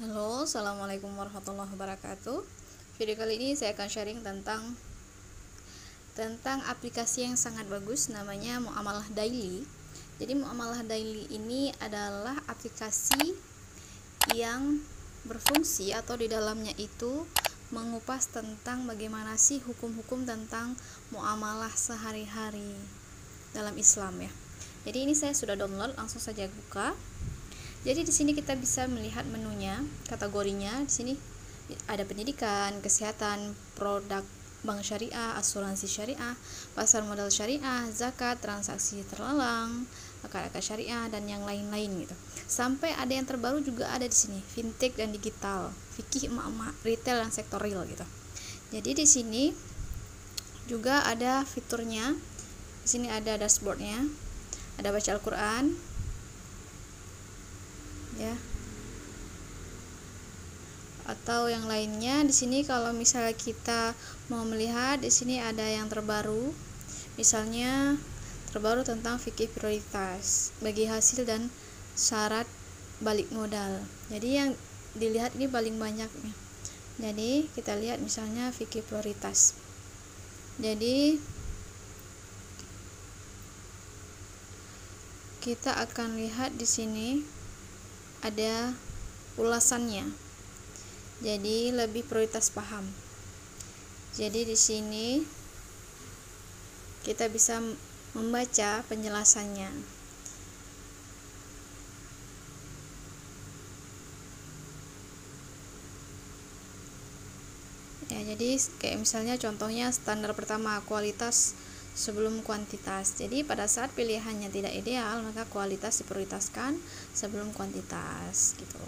Halo, assalamualaikum warahmatullahi wabarakatuh. Video kali ini saya akan sharing tentang aplikasi yang sangat bagus, namanya Muamalah Daily. Jadi Muamalah Daily ini adalah aplikasi yang berfungsi atau di dalamnya itu mengupas tentang bagaimana sih hukum-hukum tentang muamalah sehari-hari dalam Islam ya. Jadi ini saya sudah download, langsung saja buka. Jadi di sini kita bisa melihat menunya, kategorinya. Di sini ada pendidikan, kesehatan, produk bank syariah, asuransi syariah, pasar modal syariah, zakat, transaksi terlarang, akad-akad syariah, dan yang lain-lain gitu. Sampai ada yang terbaru juga ada di sini, fintech dan digital, fikih emak-emak, retail dan sektor real gitu. Jadi di sini juga ada fiturnya. Di sini ada dashboardnya, ada baca Al-Quran ya, atau yang lainnya. Di sini kalau misalnya kita mau melihat, di sini ada yang terbaru, misalnya terbaru tentang fikih prioritas bagi hasil dan syarat balik modal. Jadi yang dilihat ini paling banyak nih. Jadi kita lihat misalnya fikih prioritas. Jadi kita akan lihat di sini ada ulasannya. Jadi lebih prioritas paham. Jadi di sini kita bisa membaca penjelasannya. Ya, jadi kayak misalnya contohnya standar pertama, kualitas sebelum kuantitas. Jadi pada saat pilihannya tidak ideal, maka kualitas diprioritaskan sebelum kuantitas gitu.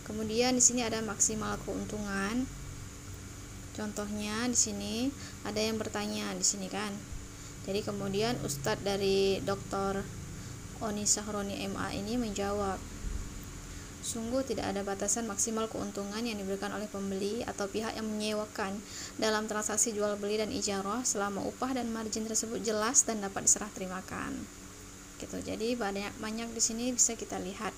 Kemudian di sini ada maksimal keuntungan. Contohnya di sini ada yang bertanya di sini kan. Jadi kemudian Ustadz dari Dr. Oni Sahroni MA ini menjawab, sungguh tidak ada batasan maksimal keuntungan yang diberikan oleh pembeli atau pihak yang menyewakan dalam transaksi jual beli dan ijarah selama upah dan margin tersebut jelas dan dapat diserah terimakan. Gitu. Jadi banyak di sini bisa kita lihat.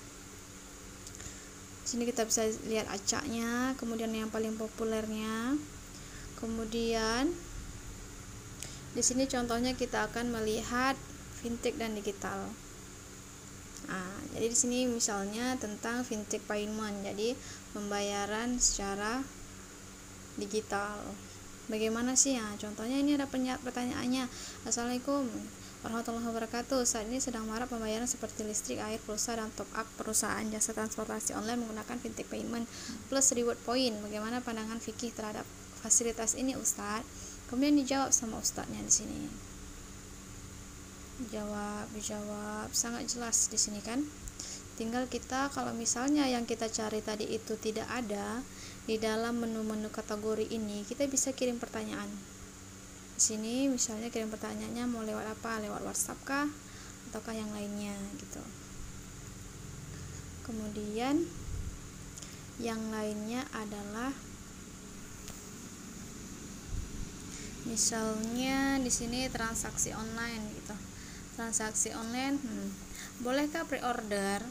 Di sini kita bisa lihat acaknya, kemudian yang paling populernya. Kemudian di sini contohnya kita akan melihat fintech dan digital. Jadi di sini misalnya tentang fintech payment, jadi pembayaran secara digital. Bagaimana sih ya? Contohnya ini ada pertanyaannya. Assalamualaikum warahmatullahi wabarakatuh. Saat ini sedang marak pembayaran seperti listrik, air, pulsa, dan top up perusahaan jasa transportasi online menggunakan fintech payment plus reward point. Bagaimana pandangan fikih terhadap fasilitas ini, Ustadz? Kemudian dijawab sama ustadznya di sini. Dijawab sangat jelas di sini kan. Tinggal kita kalau misalnya yang kita cari tadi itu tidak ada di dalam menu-menu kategori ini, kita bisa kirim pertanyaan. Di sini misalnya kirim pertanyaannya mau lewat apa? Lewat WhatsApp kah ataukah yang lainnya gitu. Kemudian yang lainnya adalah misalnya di sini transaksi online gitu. Transaksi online, bolehkah pre-order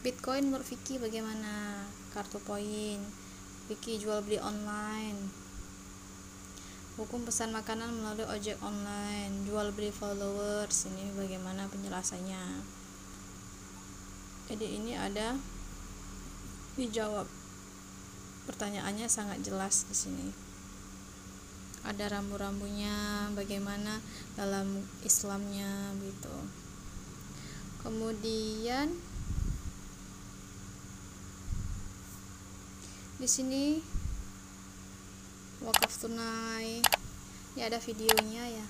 Bitcoin menurut Vicky bagaimana? Kartu poin, Vicky jual beli online, hukum pesan makanan melalui ojek online, jual beli followers, ini bagaimana penjelasannya? Jadi ini ada dijawab, pertanyaannya sangat jelas di sini. Ada rambu-rambunya bagaimana dalam Islamnya gitu. Kemudian di sini wakaf tunai, ini ada videonya ya.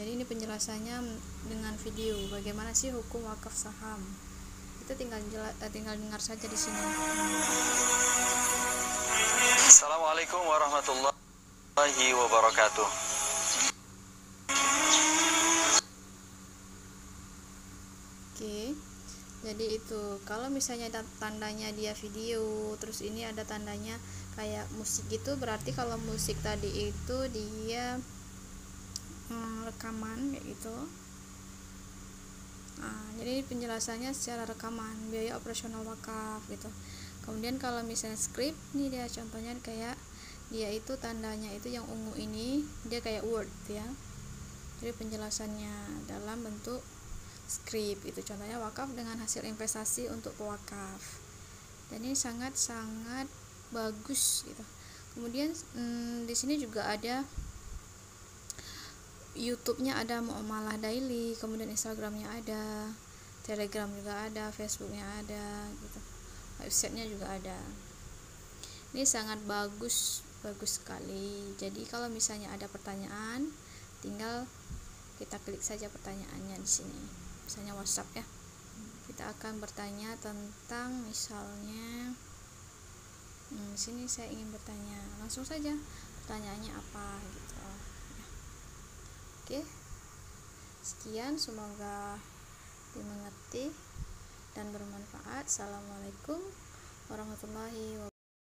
Jadi ini penjelasannya dengan video bagaimana sih hukum wakaf saham. Kita tinggal dengar saja di sini. Assalamualaikum warahmatullahi wabarakatuh. Oke. Jadi itu kalau misalnya tandanya dia video, terus ini ada tandanya kayak musik gitu, berarti kalau musik tadi itu dia rekaman kayak gitu. Nah, jadi penjelasannya secara rekaman biaya operasional wakaf gitu. Kemudian kalau misalnya script nih, dia contohnya kayak dia itu tandanya itu yang ungu ini dia kayak Word ya. Jadi penjelasannya dalam bentuk script itu, contohnya wakaf dengan hasil investasi untuk pewakaf. Dan ini sangat-sangat bagus gitu. Kemudian di sini juga ada YouTube-nya, ada Muamalah Daily, kemudian Instagram-nya ada, Telegram juga ada, Facebook-nya ada gitu. Website-nya juga ada. Ini sangat bagus sekali. Jadi kalau misalnya ada pertanyaan, tinggal kita klik saja pertanyaannya di sini. Misalnya WhatsApp ya. Kita akan bertanya tentang misalnya di sini saya ingin bertanya, langsung saja pertanyaannya apa gitu. Ya. Oke. Sekian, semoga dimengerti dan bermanfaat. Assalamualaikum warahmatullahi wabarakatuh.